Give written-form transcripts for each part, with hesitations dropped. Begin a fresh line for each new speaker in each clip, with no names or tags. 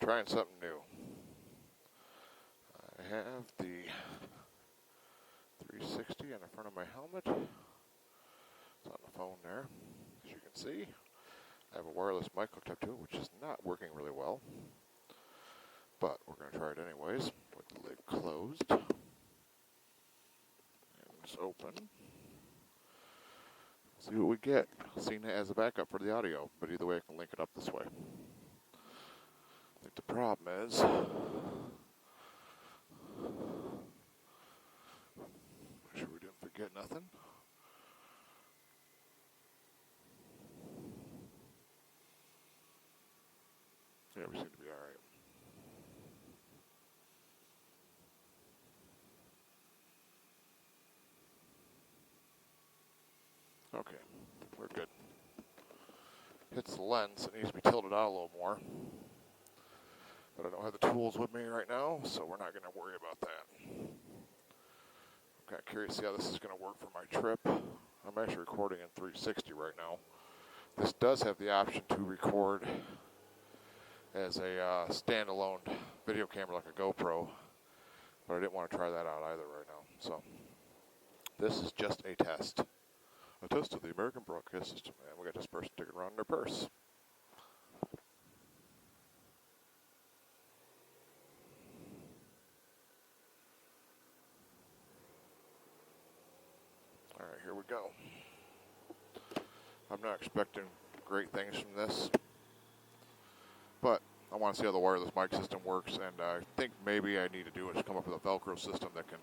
trying something new. I have the 360 in the front of my helmet. It's on the phone there, as you can see. I have a wireless mic hooked up to it, which is not working really well. But we're going to try it anyways, with the lid closed. And it's open. See what we get. Sena as a backup for the audio, but either way I can link it up this way. I think the problem is, make sure we didn't forget nothing. Yeah, we seem to be alright. Okay, we're good. Hits the lens, it needs to be tilted out a little more. But I don't have the tools with me right now, so we're not going to worry about that. I'm kind of curious to see how this is going to work for my trip. I'm actually recording in 360 right now. This does have the option to record as a standalone video camera like a GoPro, but I didn't want to try that out either right now. So this is just a test. A test of the American broadcast system. And we got this person digging around in their purse. Alright, here we go. I'm not expecting great things from this, but I want to see how the wireless mic system works, and I think maybe I need to do is come up with a Velcro system that can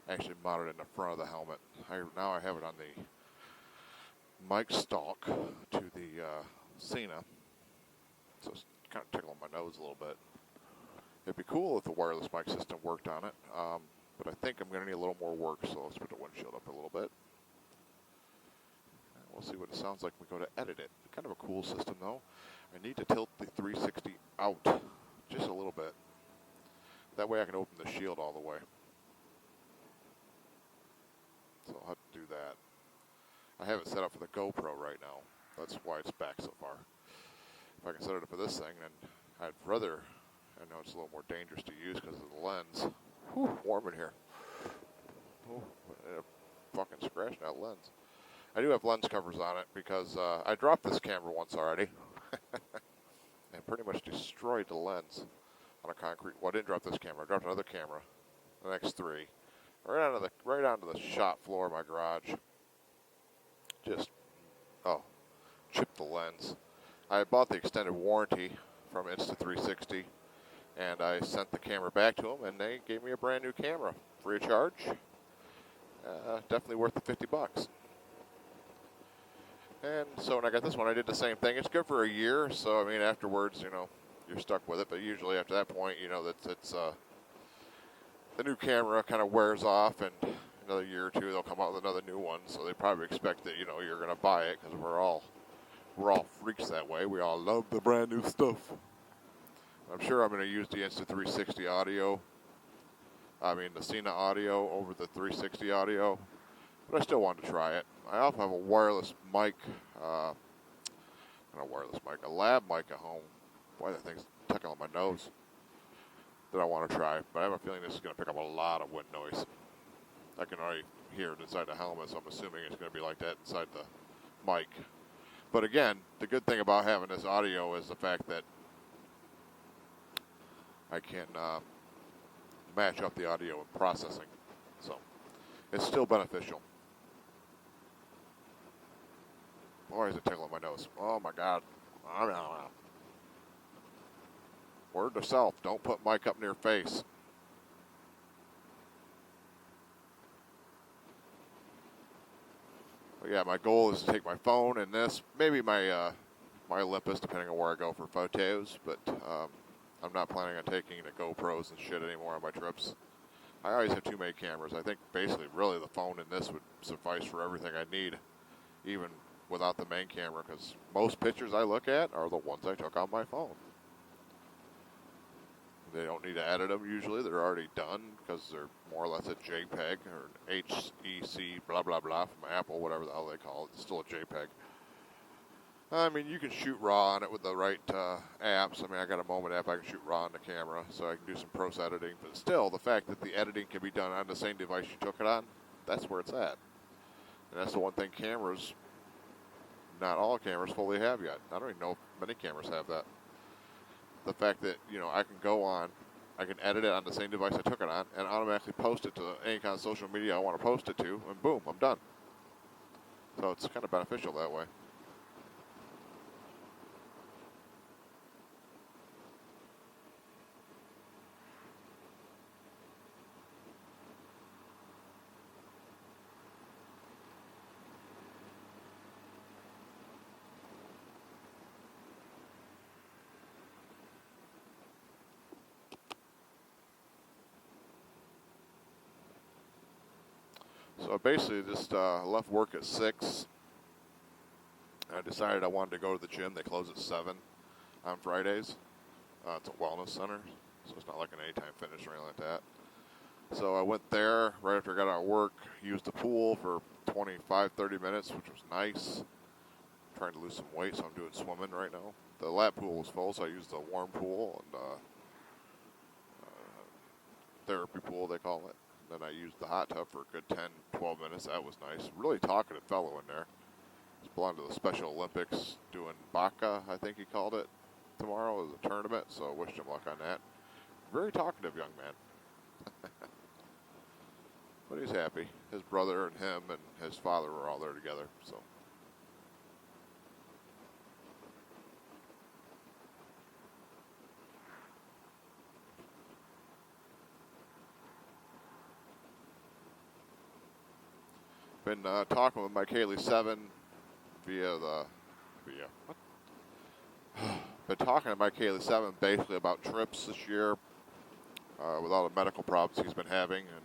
actually mount it in the front of the helmet. Now I have it on the mic stalk to the Sena, so it's kind of tickling my nose a little bit. It'd be cool if the wireless mic system worked on it, but I think I'm going to need a little more work, so let's put the windshield up a little bit. And we'll see what it sounds like when we go to edit it. Kind of a cool system though. I need to tilt the 360 out just a little bit. That way I can open the shield all the way. So I'll have to do that. I have it set up for the GoPro right now. That's why it's back so far. If I can set it up for this thing, then I'd rather, I know it's a little more dangerous to use because of the lens. Whew, warm in here. Oh, fucking scratching that lens. I do have lens covers on it because I dropped this camera once already. And pretty much destroyed the lens on a concrete. Well, I didn't drop this camera. I dropped another camera, the X3, right onto the shop floor of my garage. Just, chipped the lens. I bought the extended warranty from Insta360, and I sent the camera back to them, and they gave me a brand new camera, free of charge. Definitely worth the $50. And so when I got this one, I did the same thing. It's good for a year, so I mean, afterwards, you're stuck with it. But usually after that point, that it's the new camera kind of wears off, and another year or two they'll come out with another new one. So they probably expect that you're going to buy it because we're all freaks that way. We all love the brand new stuff. I'm sure I'm going to use the Insta360 audio. I mean the Sena audio over the 360 audio, but I still wanted to try it. I also have a wireless mic, not a wireless mic, a lab mic at home. Boy, that thing's tickling my nose. That I want to try, but I have a feeling this is going to pick up a lot of wind noise. I can already hear it inside the helmet, so I'm assuming it's going to be like that inside the mic. But again, the good thing about having this audio is the fact that I can match up the audio and processing. So it's still beneficial. Boy, is it tickling my nose. Oh my God. Word to self, don't put mic up near face. But yeah, my goal is to take my phone and this, maybe my Olympus, depending on where I go for photos, but I'm not planning on taking the GoPros and shit anymore on my trips. I always have too many cameras. I think basically really the phone and this would suffice for everything I need, even without the main camera, because most pictures I look at are the ones I took on my phone. They don't need to edit them usually. They're already done because they're more or less a JPEG or an HEC blah blah blah from Apple, whatever the hell they call it. It's still a JPEG. I mean, you can shoot RAW on it with the right apps. I mean, I got a Moment app I can shoot RAW on the camera, so I can do some pros editing. But still, the fact that the editing can be done on the same device you took it on, that's where it's at. And that's the one thing cameras, not all cameras fully have yet. I don't even know if many cameras have that. The fact that, you know, I can go on, I can edit it on the same device I took it on, and automatically post it to any kind of social media I want to post it to, and boom, I'm done. So it's kind of beneficial that way. So I basically just left work at 6. I decided I wanted to go to the gym. They close at 7 on Fridays. It's a wellness center, so it's not like an Anytime Fitness or anything like that. So I went there right after I got out of work, used the pool for 25, 30 minutes, which was nice. I'm trying to lose some weight, so I'm doing swimming right now. The lap pool was full, so I used the warm pool and therapy pool, they call it. Then I used the hot tub for a good 10, 12 minutes. That was nice. Really talkative fellow in there. He's belonged to the Special Olympics doing Baka, I think he called it, tomorrow as a tournament, so I wished him luck on that. Very talkative young man. But he's happy. His brother and him and his father were all there together, so. Been talking with Mike Haley 7 what? Been talking to Mike Haley 7 basically about trips this year with all the medical problems he's been having and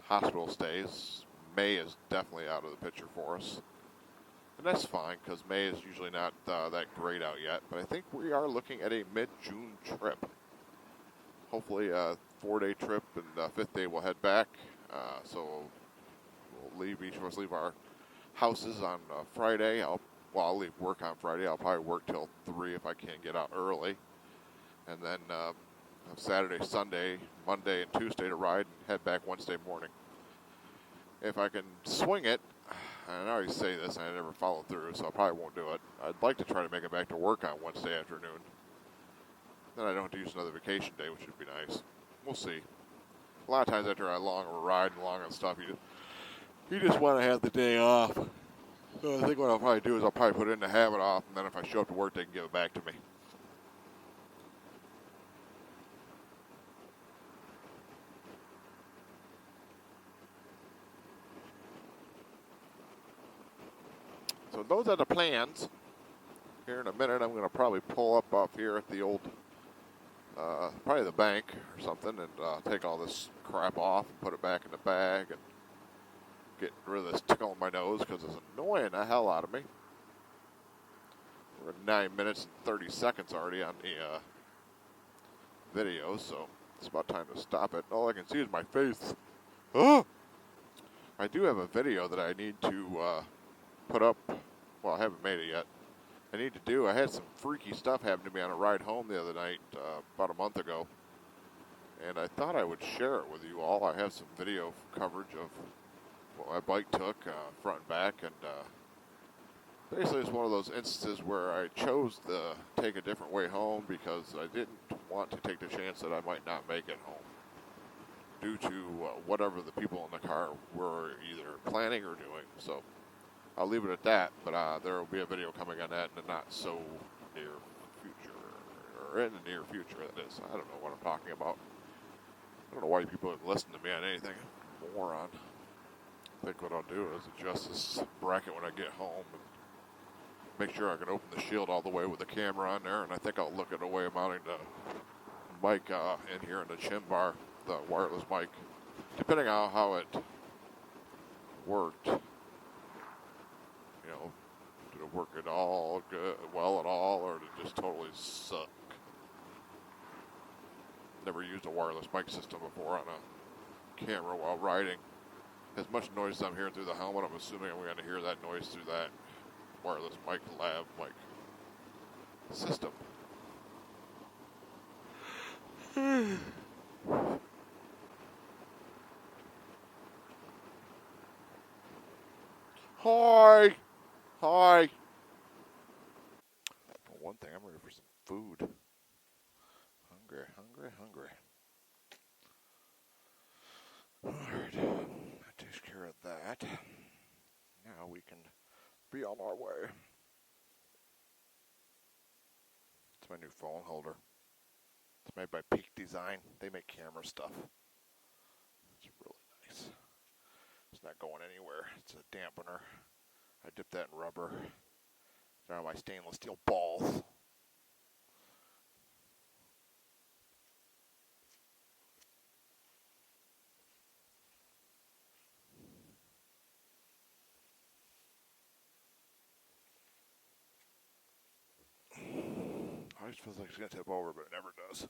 hospital stays. May is definitely out of the picture for us. And that's fine because May is usually not that great out yet. But I think we are looking at a mid-June trip. Hopefully a 4-day trip, and the 5th day we'll head back. So we'll leave, each of us leave our houses on Friday. I'll leave work on Friday. I'll probably work till 3 if I can't get out early. And then Saturday, Sunday, Monday, and Tuesday to ride and head back Wednesday morning. If I can swing it, and I always say this and I never follow through, so I probably won't do it. I'd like to try to make it back to work on Wednesday afternoon. Then I don't have to use another vacation day, which would be nice. We'll see. A lot of times after a long ride and long and stuff, you just want to have the day off. So I think what I'll probably do is I'll probably put it in to have it off, and then if I show up to work, they can give it back to me. So those are the plans. Here in a minute, I'm going to probably pull up off here at the old, probably the bank or something, and take all this crap off and put it back in the bag and get rid of this tickle in my nose because it's annoying the hell out of me. We're at 9 minutes and 30 seconds already on the video, so it's about time to stop it. All I can see is my face. Oh! I do have a video that I need to put up. Well, I haven't made it yet. I need to do. I had some freaky stuff happen to me on a ride home the other night, about a month ago, and I thought I would share it with you all. I have some video coverage of what my bike took, front and back, and basically it's one of those instances where I chose to take a different way home because I didn't want to take the chance that I might not make it home due to whatever the people in the car were either planning or doing. So I'll leave it at that, but there will be a video coming on that in the not so near future, or in the near future, that is. I don't know what I'm talking about. I don't know why people listen to me on anything. I'm a moron. I think what I'll do is adjust this bracket when I get home and make sure I can open the shield all the way with the camera on there, and I think I'll look at a way of mounting the mic in here in the chin bar, the wireless mic, depending on how it worked. You know, did it work at all well at all, or did it just totally suck? Never used a wireless mic system before on a camera while riding. As much noise as I'm hearing through the helmet, I'm assuming I'm going to hear that noise through that. wireless mic lav mic system. Hi! Hi! For one thing, I'm ready for some food. Hungry, hungry, hungry. Alright, that takes care of that. Now we can be on our way. It's my new phone holder. It's made by Peak Design. They make camera stuff. It's really nice. It's not going anywhere. It's a dampener. I dipped that in rubber. They're on my stainless steel balls. Always feels like it's going to tip over, but it never does.